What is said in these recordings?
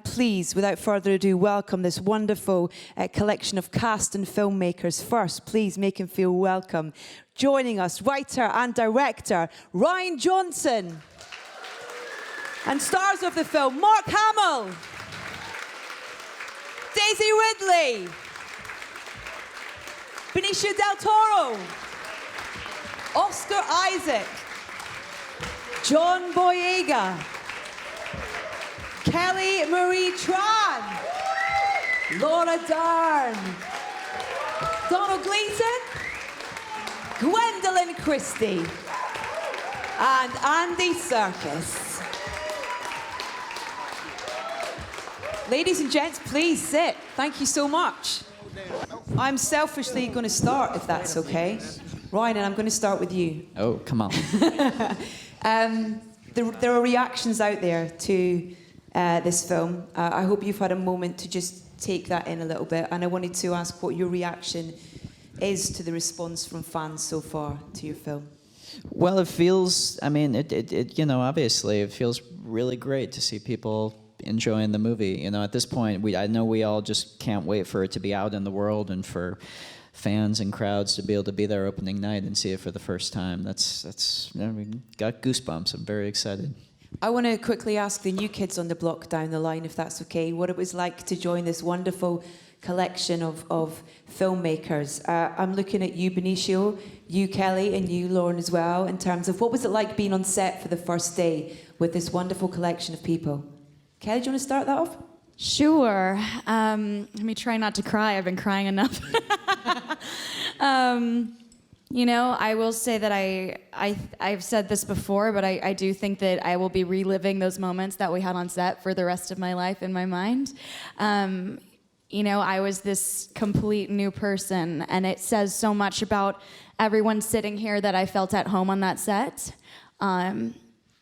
Please, without further ado, welcome this wonderful collection of cast and filmmakers. First, please make him feel welcome. Joining us, writer and director Rian Johnson. And stars of the film, Mark Hamill, Daisy Ridley, Benicio del Toro, Oscar Isaac, John Boyega, Kelly Marie Tran, Laura Dern, Donald Gleason, Gwendolyn Christie, and Andy Serkis. Ladies and gents, please sit. Thank you so much. I'm selfishly going to start, if that's okay. Ryan, I'm going to start with you. Oh, come on. There are reactions out there to this film. I hope you've had a moment to just take that in a little bit. And I wanted to ask what your reaction is to the response from fans so far to your film. Well, it feels, I mean, obviously it feels really great to see people enjoying the movie. You know, at this point, I know we all just can't wait for it to be out in the world and for fans and crowds to be able to be there opening night and see it for the first time. That's got goosebumps. I'm very excited. I want to quickly ask the new kids on the block down the line, if that's okay, what it was like to join this wonderful collection of filmmakers. I'm looking at you, Benicio, you, Kelly, and you, Lauren, as well, in terms of what was it like being on set for the first day with this wonderful collection of people? Kelly, do you want to start that off? Sure. Let me try not to cry. I've been crying enough. I will say that I've said this before, but I do think that I will be reliving those moments that we had on set for the rest of my life in my mind. I was this complete new person, and it says so much about everyone sitting here that I felt at home on that set.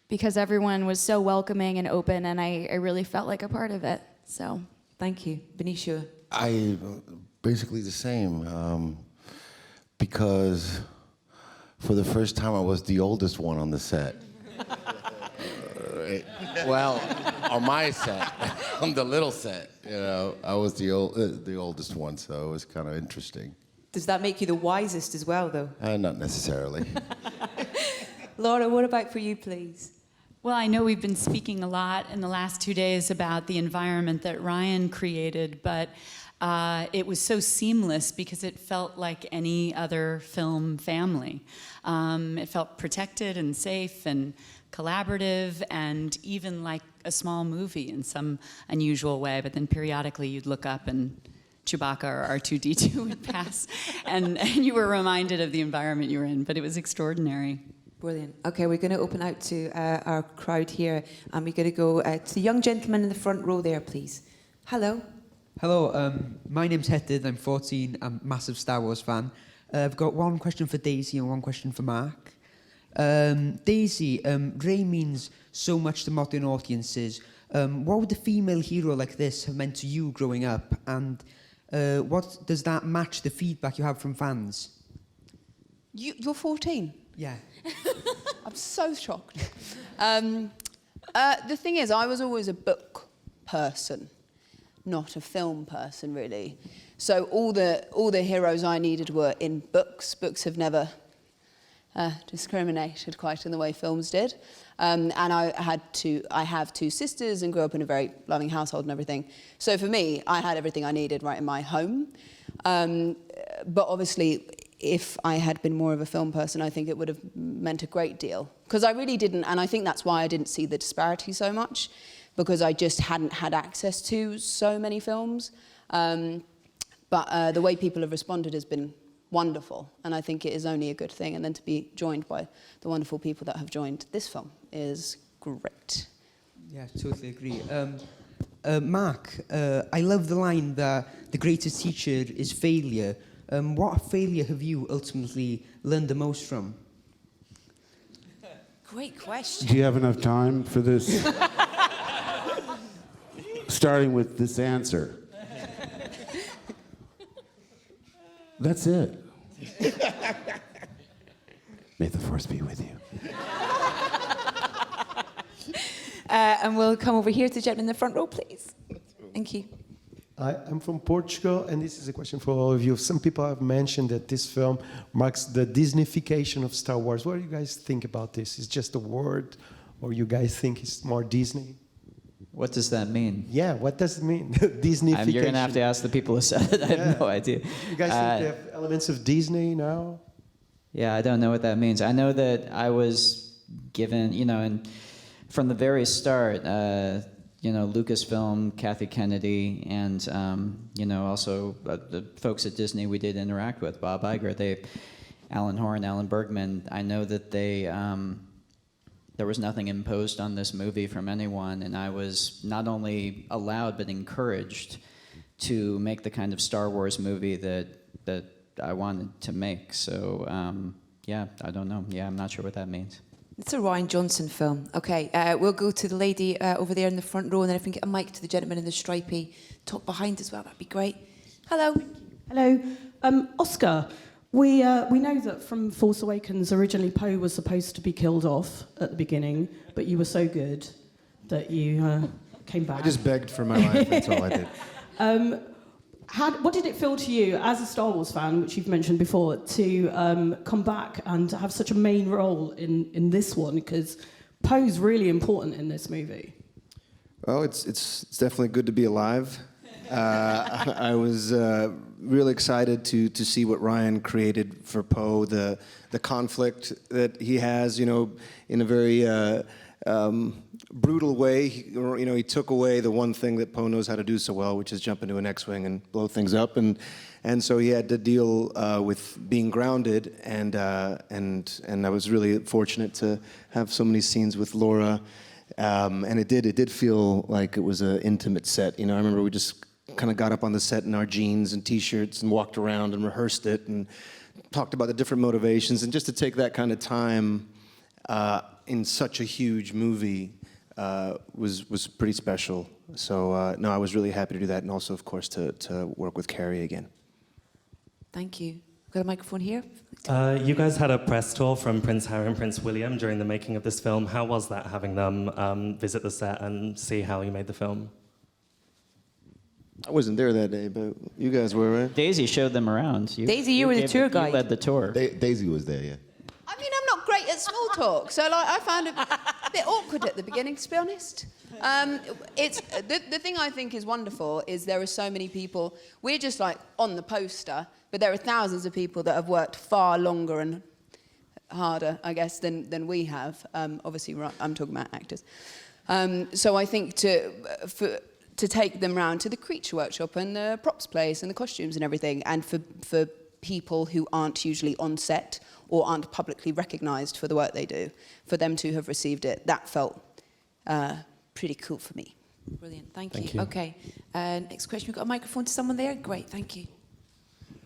Because everyone was so welcoming and open, and I really felt like a part of it. So, thank you, Benicio. I basically the same, because for the first time I was the oldest one on the set. Well, on my set, on the little set, I was the oldest one, so it was kind of interesting. Does that make you the wisest as well, though? Not necessarily. Laura, what about for you, please? Well, I know we've been speaking a lot in the last 2 days about the environment that Ryan created, but it was so seamless because it felt like any other film family. It felt protected and safe and collaborative and even like a small movie in some unusual way, but then periodically you'd look up and Chewbacca or R2-D2 would pass, and you were reminded of the environment you were in, but it was extraordinary. Brilliant. Okay, we're going to open out to our crowd here, and we're going to go to the young gentleman in the front row there, please. Hello. Hello, my name's Hetted, I'm 14, I'm a massive Star Wars fan. I've got one question for Daisy and one question for Mark. Daisy, Rey means so much to modern audiences. What would a female hero like this have meant to you growing up, and what does that match the feedback you have from fans? You're 14? Yeah. I'm so shocked. The thing is, I was always a book person, not a film person, really. So all the heroes I needed were in books. Books have never discriminated quite in the way films did. And I have two sisters and grew up in a very loving household and everything. So for me, I had everything I needed right in my home. But obviously, if I had been more of a film person, I think it would have meant a great deal. Because I really didn't, and I think that's why I didn't see the disparity so much, because I just hadn't had access to so many films. But the way people have responded has been wonderful, and I think it is only a good thing. And then to be joined by the wonderful people that have joined this film is great. Yeah, totally agree. Mark, I love the line that the greatest teacher is failure. What failure have you ultimately learned the most from? Great question. Do you have enough time for this? Starting with this answer. That's it. May the force be with you. And we'll come over here to the gentleman in the front row, please. Thank you. I'm from Portugal, and this is a question for all of you. Some people have mentioned that this film marks the Disneyfication of Star Wars. What do you guys think about this? Is it just a word, or you guys think it's more Disney? What does that mean? Yeah, what does it mean? Disneyfication. You're going to have to ask the people who said it. I have no idea. You guys think they have elements of Disney now? Yeah, I don't know what that means. I know that I was given, and from the very start, Lucasfilm, Kathy Kennedy, and also the folks at Disney we did interact with, Bob Iger, Alan Horn, Alan Bergman. I know that there was nothing imposed on this movie from anyone, and I was not only allowed but encouraged to make the kind of Star Wars movie that I wanted to make. So I don't know. Yeah, I'm not sure what that means. It's a Rian Johnson film. Okay, we'll go to the lady over there in the front row, and then if we can get a mic to the gentleman in the stripy top behind as well, that'd be great. Hello. Hello. Oscar, we know that from Force Awakens, originally Poe was supposed to be killed off at the beginning, but you were so good that you came back. I just begged for my life, that's all I did. What did it feel to you, as a Star Wars fan, which you've mentioned before, to come back and have such a main role in this one? Because Poe's really important in this movie. Well, it's definitely good to be alive. I was really excited to see what Ryan created for Poe, the conflict that he has, in a very brutal way. He took away the one thing that Poe knows how to do so well, which is jump into an X-wing and blow things up, and so he had to deal with being grounded, and I was really fortunate to have so many scenes with Laura, and it did feel like it was an intimate set. I remember we just kind of got up on the set in our jeans and T-shirts and walked around and rehearsed it and talked about the different motivations, and just to take that kind of time in such a huge movie was pretty special. So I was really happy to do that, and also, of course, to work with Carrie again. Thank you. Got a microphone here? You guys had a press tour from Prince Harry and Prince William during the making of this film. How was that, having them visit the set and see how you made the film? I wasn't there that day, but you guys were, right? Daisy showed them around. Daisy, you were the tour guide. You led the tour. Daisy was there, yeah. I mean, I'm not great at small talk, so I found it a bit awkward at the beginning, to be honest. It's the thing I think is wonderful is there are so many people. We're just like on the poster, but there are thousands of people that have worked far longer and harder, I guess, than we have. Obviously, I'm talking about actors. So I think to take them round to the creature workshop and the props place and the costumes and everything, and for people who aren't usually on set or aren't publicly recognised for the work they do, for them to have received it, that felt pretty cool for me. Brilliant, thank you. Okay, next question. We've got a microphone to someone there? Great, thank you.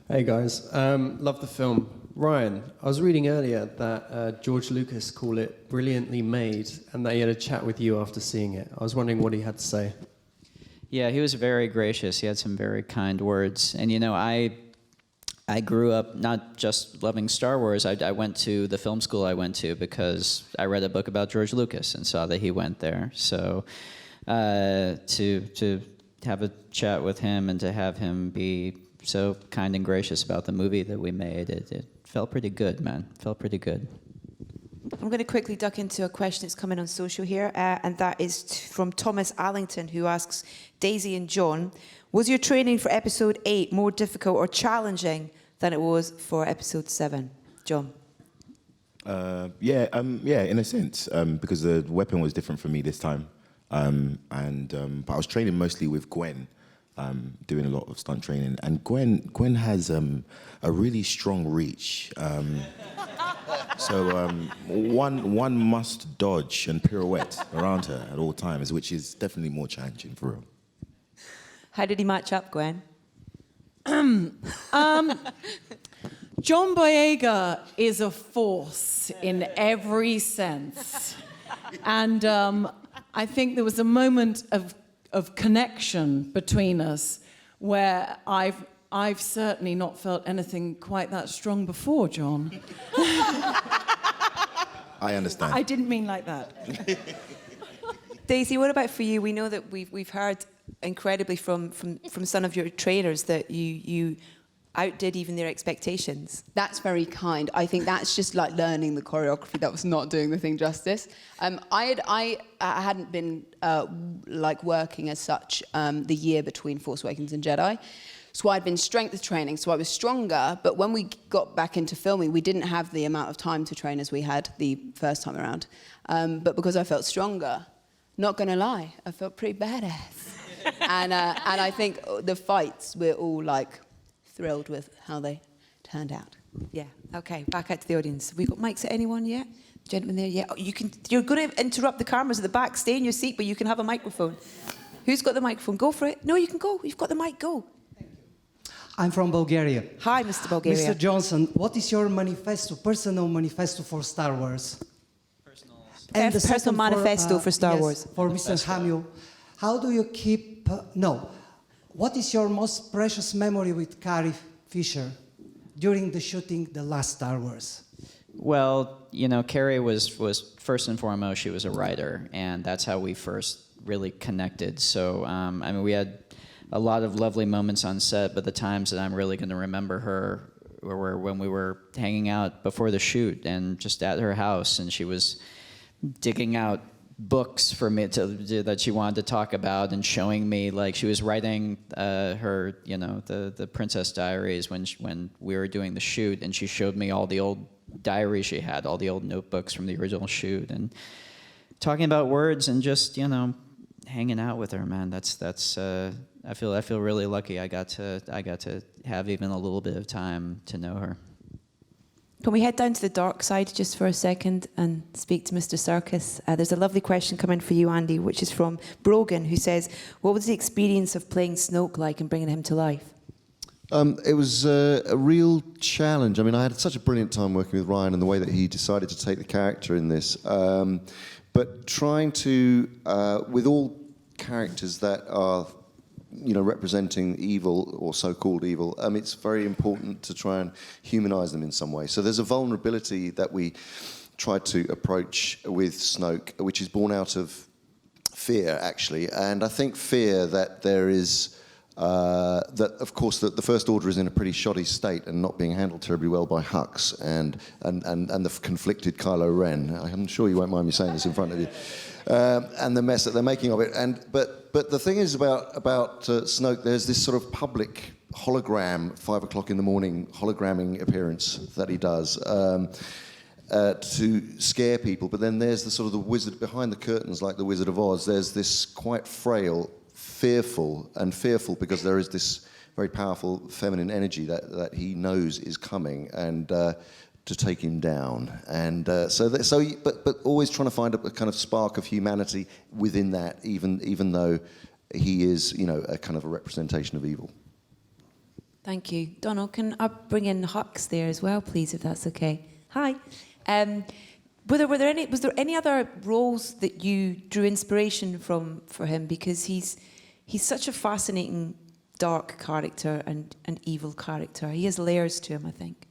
Hey guys, love the film. Ryan, I was reading earlier that George Lucas called it brilliantly made, and that he had a chat with you after seeing it. I was wondering what he had to say. Yeah, he was very gracious. He had some very kind words. And I grew up not just loving Star Wars. I went to the film school I went to because I read a book about George Lucas and saw that he went there. So to have a chat with him and to have him be so kind and gracious about the movie that we made, it felt pretty good, man. Felt pretty good. I'm going to quickly duck into a question that's coming on social here, and that is from Thomas Allington, who asks, Daisy and John, was your training for episode 8 more difficult or challenging than it was for episode 7? John? Yeah, in a sense, because the weapon was different for me this time. But I was training mostly with Gwen, doing a lot of stunt training. And Gwen has a really strong reach. So one must dodge and pirouette around her at all times, which is definitely more challenging for her. How did he match up, Gwen? John Boyega is a force in every sense. And I think there was a moment of connection between us where I've certainly not felt anything quite that strong before, John. I understand. I didn't mean like that. Daisy, what about for you? We know that we've heard incredibly from some of your trainers that you outdid even their expectations. That's very kind. I think that's just like learning the choreography. That was not doing the thing justice. I hadn't been like working as such the year between Force Awakens and Jedi. So I'd been strength training, so I was stronger, but when we got back into filming, we didn't have the amount of time to train as we had the first time around. But because I felt stronger, not gonna lie, I felt pretty badass. and I think the fights, we're all like thrilled with how they turned out. Yeah, okay, back out to the audience. We got mics at anyone yet? Gentleman there, yeah. Oh, you're gonna interrupt the cameras at the back, stay in your seat, but you can have a microphone. Who's got the microphone? Go for it. No, you can go, you've got the mic, go. I'm from Bulgaria. Hi, Mr. Bulgaria. Mr. Johnson, what is your manifesto, personal manifesto for Star Wars? And the personal second manifesto for Star yes, Wars. For Mr. Hamill, how do you keep, what is your most precious memory with Carrie Fisher during the shooting The Last Star Wars? Well, you know, Carrie was first and foremost, she was a writer, and that's how we first really connected. So, I mean, we had a lot of lovely moments on set, but the times that I'm really going to remember her were when we were hanging out before the shoot and just at her house, and she was digging out books for me that she wanted to talk about and showing me, like, she was writing her, you know, the Princess Diaries when we were doing the shoot, and she showed me all the old diaries she had, all the old notebooks from the original shoot, and talking about words and just, you know, hanging out with her, man. That's I feel really lucky I got to have even a little bit of time to know her. Can we head down to the dark side just for a second and speak to Mr. Serkis? There's a lovely question coming for you, Andy, which is from Brogan, who says, what was the experience of playing Snoke like and bringing him to life? It was a real challenge. I mean, I had such a brilliant time working with Ryan and the way that he decided to take the character in this. But trying to, with all characters that are, you know, representing evil or so-called evil, it's very important to try and humanize them in some way. So there's a vulnerability that we tried to approach with Snoke, which is born out of fear, actually. And I think fear that there is, that of course the First Order is in a pretty shoddy state and not being handled terribly well by Hux and the conflicted Kylo Ren. I'm sure you won't mind me saying this in front of you. And the mess that they're making of it. But the thing is about Snoke, there's this sort of public hologram, 5 o'clock in the morning hologramming appearance that he does to scare people. But then there's the sort of the wizard behind the curtains, like the Wizard of Oz. There's this quite frail, fearful because there is this very powerful feminine energy that he knows is coming, and to take him down, and but always trying to find a kind of spark of humanity within that, even though he is, you know, a kind of a representation of evil. Thank you. Donald, can I bring in Hux there as well, please, if that's okay? Hi. Was there any other roles that you drew inspiration for him? Because he's such a fascinating dark character and an evil character. He has layers to him, I think.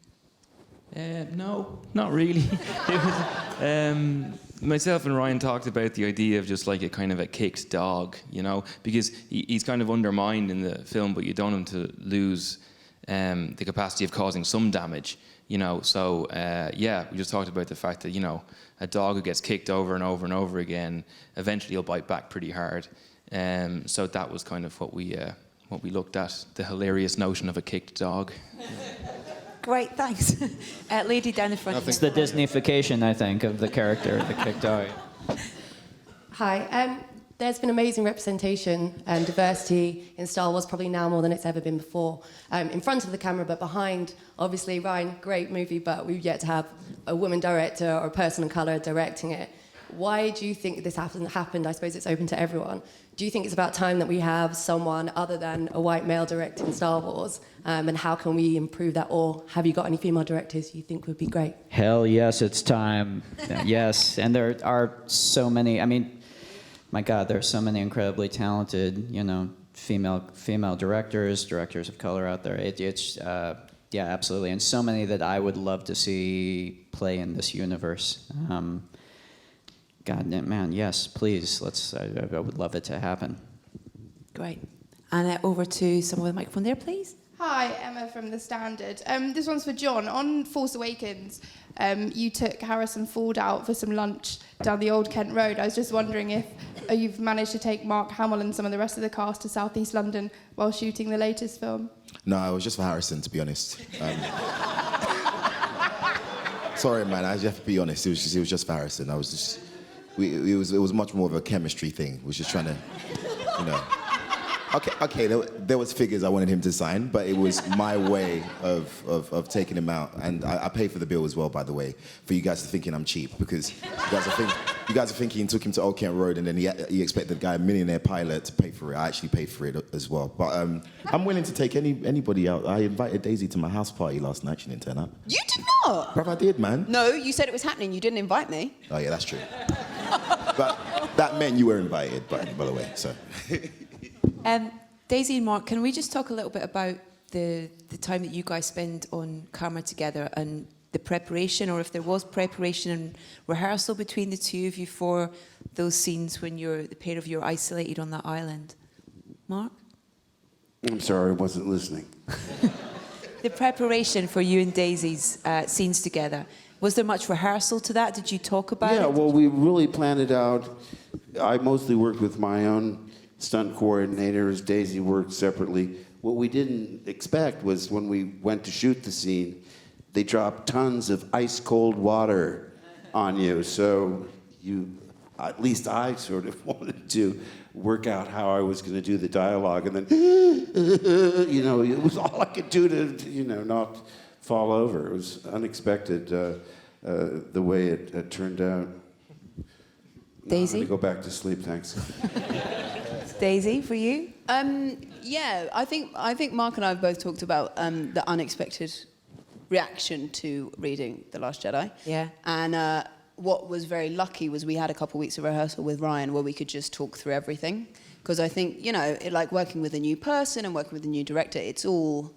No, not really. It was, myself and Ryan talked about the idea of just like a kind of a kicked dog, you know, because he's kind of undermined in the film, but you don't want him to lose the capacity of causing some damage, you know. So yeah, we just talked about the fact that, you know, a dog who gets kicked over and over and over again, eventually he'll bite back pretty hard. So that was kind of what we looked at, the hilarious notion of a kicked dog. Great, thanks. Lady down the front. It's the Disneyfication, I think, of the character, the kicked dog. Hi. There's been amazing representation and diversity in Star Wars, probably now more than it's ever been before. In front of the camera, but behind, obviously, Ryan, great movie, but we've yet to have a woman director or a person of colour directing it. Why do you think this hasn't happened? I suppose it's open to everyone. Do you think it's about time that we have someone other than a white male directing Star Wars? And how can we improve that? Or have you got any female directors you think would be great? Hell yes, it's time. Yes, and there are so many. I mean, my God, there are so many incredibly talented, you know, female directors of color out there. It's yeah, absolutely, and so many that I would love to see play in this universe. God, man, yes, please. I would love it to happen. Great. And over to someone with a microphone there, please. Hi, Emma from The Standard. This one's for John. On Force Awakens, you took Harrison Ford out for some lunch down the Old Kent Road. I was just wondering if you've managed to take Mark Hamill and some of the rest of the cast to South East London while shooting the latest film. No, it was just for Harrison, to be honest. Sorry, man. I have to be honest. It was just for Harrison. It was much more of a chemistry thing. We was just trying to, you know. Okay. There was figures I wanted him to sign, but it was my way of taking him out, and I paid for the bill as well, by the way, for you guys thinking I'm cheap, because you guys are thinking took him to Old Kent Road, and then he expected the guy, a millionaire pilot, to pay for it. I actually paid for it as well, but I'm willing to take anybody out. I invited Daisy to my house party last night. She didn't turn up. You did not? Bruv, I did, man. No, you said it was happening. You didn't invite me. Oh yeah, that's true. But that meant you were invited, by the way. So. Daisy and Mark, can we just talk a little bit about the time that you guys spend on camera together and the preparation, or if there was preparation and rehearsal between the two of you for those scenes when the pair of you are isolated on that island? Mark? I'm sorry, I wasn't listening. The preparation for you and Daisy's scenes together. Was there much rehearsal to that? Did you talk about it? Yeah, well, we really planned it out. I mostly worked with my own stunt coordinators. Daisy worked separately. What we didn't expect was when we went to shoot the scene, they dropped tons of ice cold water on you. So at least I sort of wanted to work out how I was going to do the dialogue, and then, it was all I could do to, not fall over. It was unexpected the way it turned out. Daisy? I'm going to go back to sleep, thanks. Daisy, for you? Yeah, I think Mark and I have both talked about the unexpected reaction to reading The Last Jedi. Yeah. And what was very lucky was we had a couple of weeks of rehearsal with Ryan where we could just talk through everything. Because I think, like working with a new person and working with a new director, it's all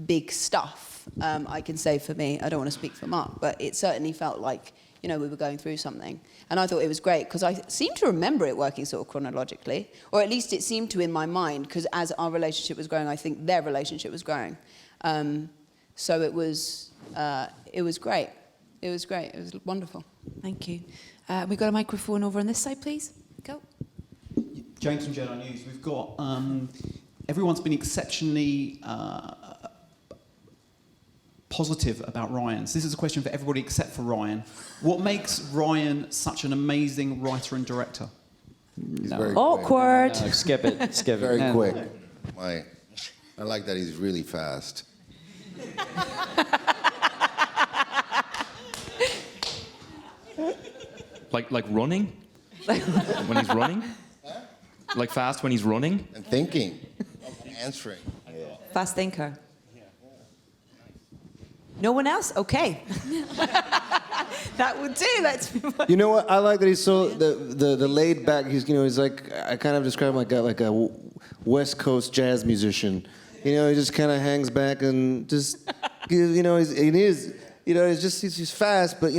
big stuff. I can say for me, I don't want to speak for Mark, but it certainly felt like, we were going through something. And I thought it was great, because I seem to remember it working sort of chronologically, or at least it seemed to in my mind, because as our relationship was growing, I think their relationship was growing. So it was great. It was great. It was wonderful. Thank you. We got a microphone over on this side, please. Go. James from Jedi News. We've got everyone's been exceptionally positive about Ryan. So this is a question for everybody except for Ryan. What makes Ryan such an amazing writer and director? He's very awkward. No, skip it. Skip it. Very quick. I like that he's really fast. Like running? When he's running? Like fast when he's running? And thinking. Answering. Fast thinker. No one else? Okay. That would do. Let's move on. You know what? I like that he's so the laid back. He's like, I kind of describe him like a West Coast jazz musician. He just kind of hangs back and just he's fast, but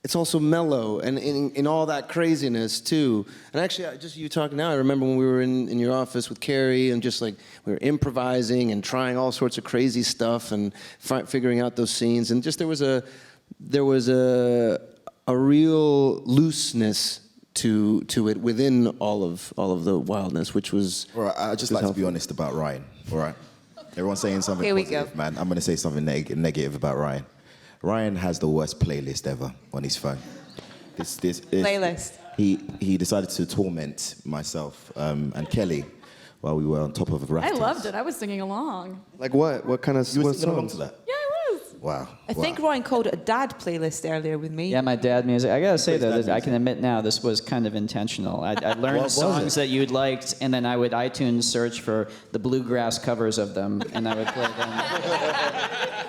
it's also mellow and in all that craziness too. And actually, just you talking now, I remember when we were in your office with Carrie and just like we were improvising and trying all sorts of crazy stuff and figuring out those scenes. And just there was a real looseness to it within all of the wildness, which was. All right, I'd just like to be honest about Ryan. All right, everyone's saying something Here we positive, go. man. I'm going to say something negative about Ryan. Ryan has the worst playlist ever on his phone. Playlist. He decided to torment myself and Kelly while we were on top of a raft. I loved it. I was singing along. Like what? What kind of You were what singing along songs? to that? Yeah, I was. Wow. I think Ryan called it a dad playlist earlier with me. Yeah, my dad music. I gotta say though, that I can admit now this was kind of intentional. I learned songs that you'd liked, and then I would iTunes search for the bluegrass covers of them, and I would play them.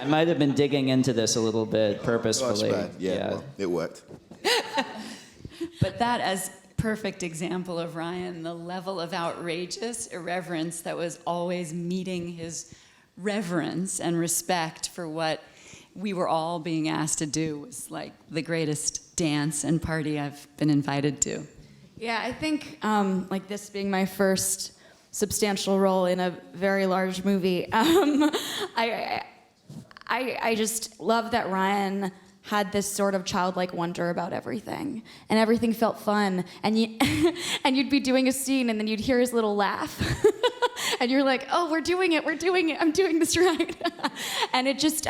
I might have been digging into this a little bit purposefully. Yeah, well, it worked. But that as perfect example of Ryan, the level of outrageous irreverence that was always meeting his reverence and respect for what we were all being asked to do was like the greatest dance and party I've been invited to. Yeah, I think like this being my first substantial role in a very large movie, I just love that Ryan had this sort of childlike wonder about everything, and everything felt fun. And and you'd be doing a scene, and then you'd hear his little laugh, and you're like, "Oh, we're doing it! I'm doing this right." And it just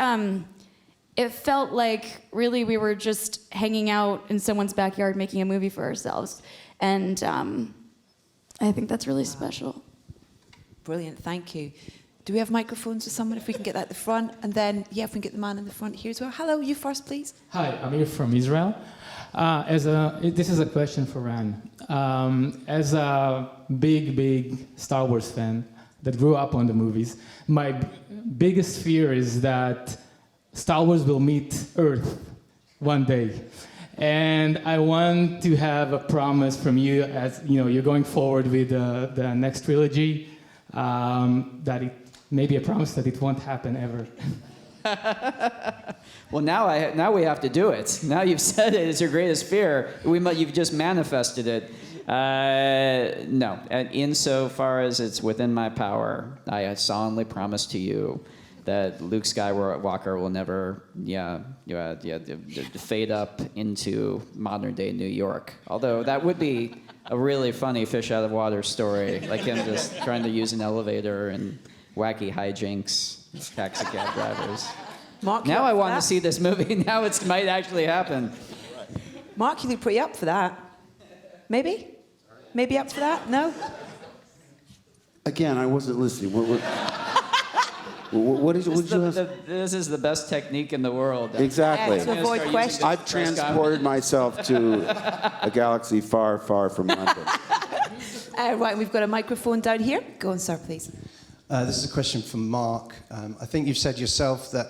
it felt like really we were just hanging out in someone's backyard making a movie for ourselves. And I think that's really special. Brilliant, thank you. Do we have microphones for someone, if we can get that at the front? And then, yeah, if we can get the man in the front here as well. Hello, you first, please. Hi, I'm here from Israel. This is a question for Ran. As a big Star Wars fan that grew up on the movies, my biggest fear is that Star Wars will meet Earth one day. And I want to have a promise from you, as you know, you're going forward with the next trilogy, that it maybe a promise that it won't happen ever. Well, now we have to do it. Now you've said it. It's your greatest fear. You've just manifested it. No, insofar as it's within my power, I solemnly promise to you that Luke Skywalker will never, fade up into modern day New York. Although that would be a really funny fish out of water story, like him just trying to use an elevator and wacky hijinks, taxi cab drivers. Mark, now I want to see this movie. Now it might actually happen. Mark, you look pretty up for that. Maybe? Maybe up for that? No? Again, I wasn't listening. What is it? This is the best technique in the world. Exactly. Yeah, to avoid questions. I've transported myself to a galaxy far, far from London. Right, we've got a microphone down here. Go on, sir, please. This is a question for Mark. I think you've said yourself that,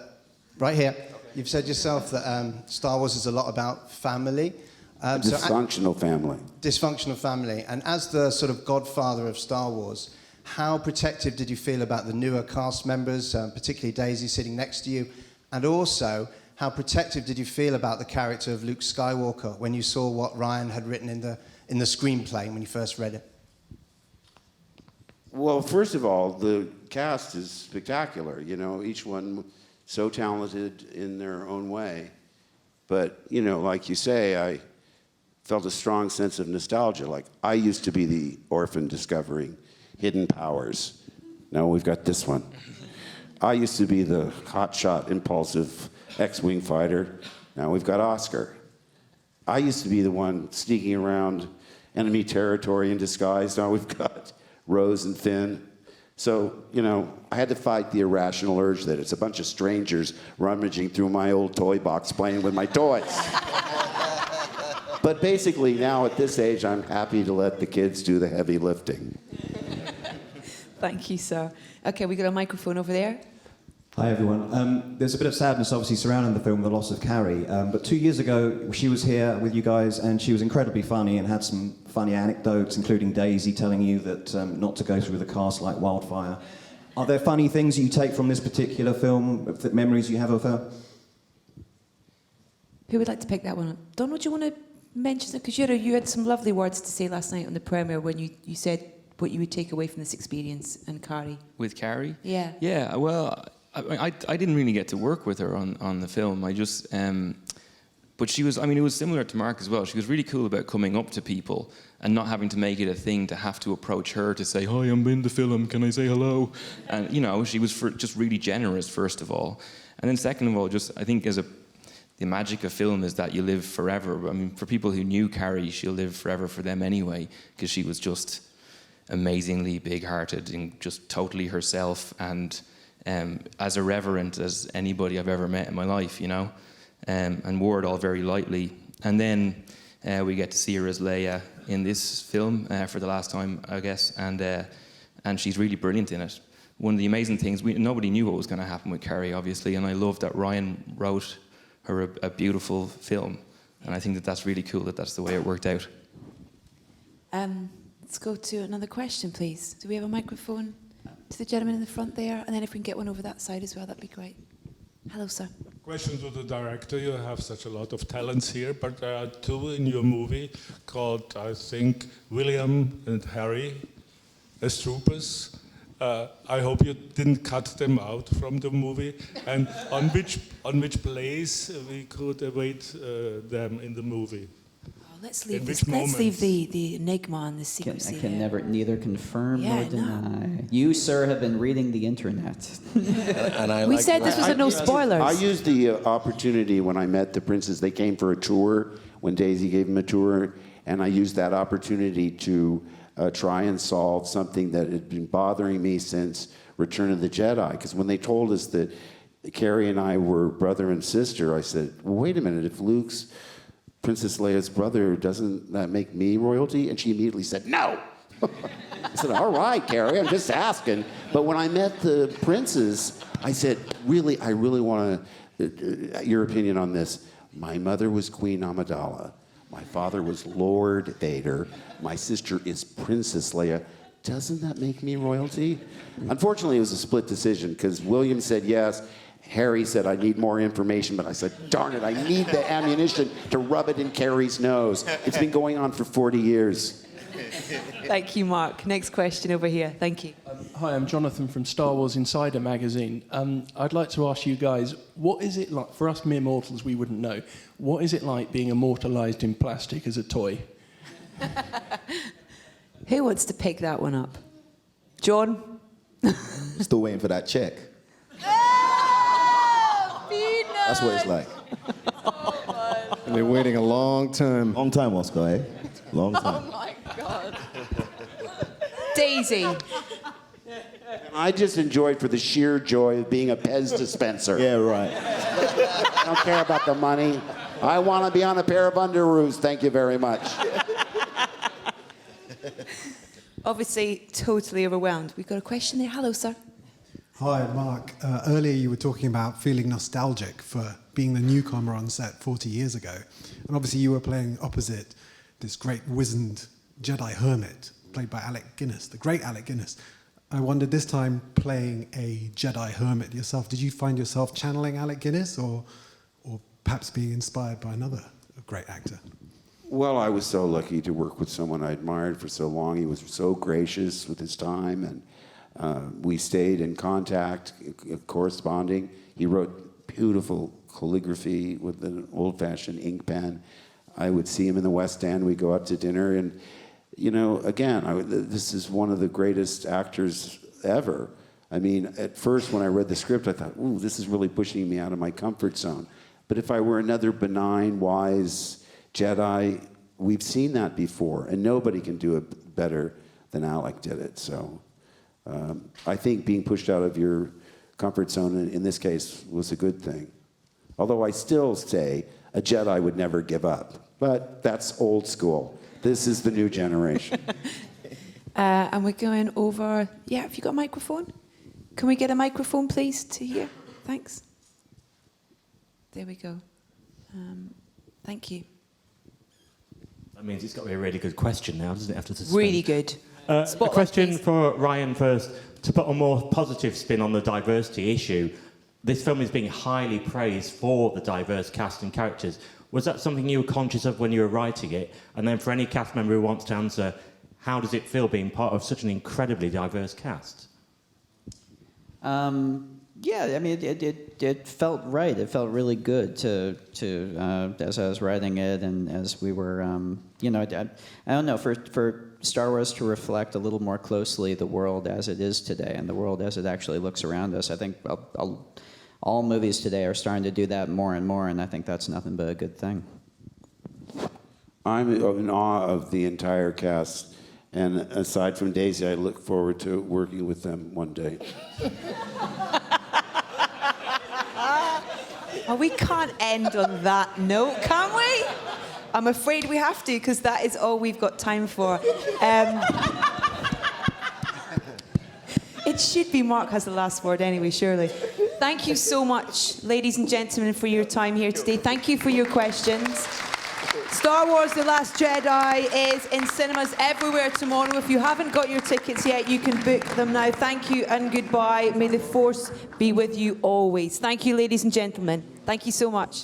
right here, you've said yourself that Star Wars is a lot about family. Dysfunctional family. Dysfunctional family. And as the sort of godfather of Star Wars, how protective did you feel about the newer cast members, particularly Daisy sitting next to you? And also, how protective did you feel about the character of Luke Skywalker when you saw what Ryan had written in the screenplay when you first read it? Well, first of all, the cast is spectacular. You know, each one so talented in their own way. But, you know, like you say, I felt a strong sense of nostalgia. Like, I used to be the orphan discovering hidden powers. Now we've got this one. I used to be the hotshot, impulsive X-Wing fighter. Now we've got Oscar. I used to be the one sneaking around enemy territory in disguise. Now we've got Rose and Finn. So, you know, I had to fight the irrational urge that it's a bunch of strangers rummaging through my old toy box playing with my toys. But basically now at this age, I'm happy to let the kids do the heavy lifting. Thank you, sir. Okay, we got a microphone over there. Hi, everyone. There's a bit of sadness, obviously, surrounding the film, the loss of Carrie. But 2 years ago, she was here with you guys, and she was incredibly funny and had some funny anecdotes, including Daisy telling you that not to go through the cast like wildfire. Are there funny things you take from this particular film, memories you have of her? Who would like to pick that one up? Donald, do you want to mention it? Because you had some lovely words to say last night on the premiere when you said what you would take away from this experience and Carrie. With Carrie? Yeah. Yeah, well, I didn't really get to work with her on the film. I just, but she was, I mean, it was similar to Mark as well. She was really cool about coming up to people and not having to make it a thing to have to approach her to say, hi, I'm in the film, can I say hello? And, you know, she was just really generous, first of all. And then second of all, just, I think the magic of film is that you live forever. I mean, for people who knew Carrie, she'll live forever for them anyway, because she was just amazingly big-hearted and just totally herself and as irreverent as anybody I've ever met in my life, you know, and wore it all very lightly. And then we get to see her as Leia in this film for the last time, I guess, and she's really brilliant in it. One of the amazing things, nobody knew what was going to happen with Carrie, obviously, and I love that Ryan wrote her a beautiful film, and I think that that's really cool that that's the way it worked out. Let's go to another question, please. Do we have a microphone to the gentleman in the front there? And then if we can get one over that side as well, that'd be great. Hello, sir. Question to the director. You have such a lot of talents here, but there are two in your movie called, I think, William and Harry as troopers. I hope you didn't cut them out from the movie. And on which place we could await them in the movie? Let's In leave which this. Let's leave moments? the enigma and the secrecy. I can neither confirm Yeah, nor deny. You, sir, have been reading the internet. And I We said this was a no spoilers. I used the opportunity when I met the princes. They came for a tour when Daisy gave them a tour, and I used that opportunity to try and solve something that had been bothering me since Return of the Jedi. Because when they told us that Carrie and I were brother and sister, I said, well, wait a minute, if Luke's Princess Leia's brother, doesn't that make me royalty? And she immediately said, no. I said, all right, Carrie, I'm just asking. But when I met the princes, I said, really, I really want your opinion on this. My mother was Queen Amidala. My father was Lord Vader. My sister is Princess Leia. Doesn't that make me royalty? Unfortunately, it was a split decision because William said yes. Harry said, I need more information, but I said, darn it, I need the ammunition to rub it in Carrie's nose. It's been going on for 40 years. Thank you, Mark. Next question over here. Thank you. Hi, I'm Jonathan from Star Wars Insider magazine. I'd like to ask you guys, what is it like, for us mere mortals, we wouldn't know, what is it like being immortalized in plastic as a toy? Who wants to pick that one up? John? Still waiting for that check. That's what it's like. And they're waiting a long time. Long time, Oscar, eh? Long time. Oh my God. Daisy. I just enjoyed for the sheer joy of being a Pez dispenser. Yeah, right. I don't care about the money. I want to be on a pair of underoos. Thank you very much. Obviously, totally overwhelmed. We've got a question there. Hello, sir. Hi, Mark. Earlier you were talking about feeling nostalgic for being the newcomer on set 40 years ago. And obviously you were playing opposite this great wizened Jedi hermit, played by Alec Guinness, the great Alec Guinness. I wondered, this time playing a Jedi hermit yourself, did you find yourself channeling Alec Guinness or perhaps being inspired by another great actor? Well, I was so lucky to work with someone I admired for so long. He was so gracious with his time, and we stayed in contact, corresponding. He wrote beautiful calligraphy with an old-fashioned ink pen. I would see him in the West End. We'd go out to dinner, and you know, again, this is one of the greatest actors ever. I mean, at first when I read the script, I thought, ooh, this is really pushing me out of my comfort zone. But if I were another benign, wise Jedi, we've seen that before, and nobody can do it better than Alec did it. So I think being pushed out of your comfort zone in this case was a good thing. Although I still say a Jedi would never give up. But that's old school. This is the new generation. And we're going over... Yeah, have you got a microphone? Can we get a microphone, please, to hear? Thanks. There we go. Thank you. That means it's got to be a really good question now, doesn't it, after suspense? Really good. A Spotlight, question please. for Ryan first. To put a more positive spin on the diversity issue, this film is being highly praised for the diverse cast and characters. Was that something you were conscious of when you were writing it? And then for any cast member who wants to answer, how does it feel being part of such an incredibly diverse cast? Yeah, I mean, it felt right. It felt really good to as I was writing it and as we were, you know, I don't know, for Star Wars to reflect a little more closely the world as it is today and the world as it actually looks around us. I think all movies today are starting to do that more and more, and I think that's nothing but a good thing. I'm in awe of the entire cast, and aside from Daisy, I look forward to working with them one day. Oh, we can't end on that note, can we? I'm afraid we have to, because that is all we've got time for. It should be Mark has the last word anyway, surely. Thank you so much, ladies and gentlemen, for your time here today. Thank you for your questions. Star Wars The Last Jedi is in cinemas everywhere tomorrow. If you haven't got your tickets yet, you can book them now. Thank you and goodbye. May the Force be with you always. Thank you, ladies and gentlemen. Thank you so much.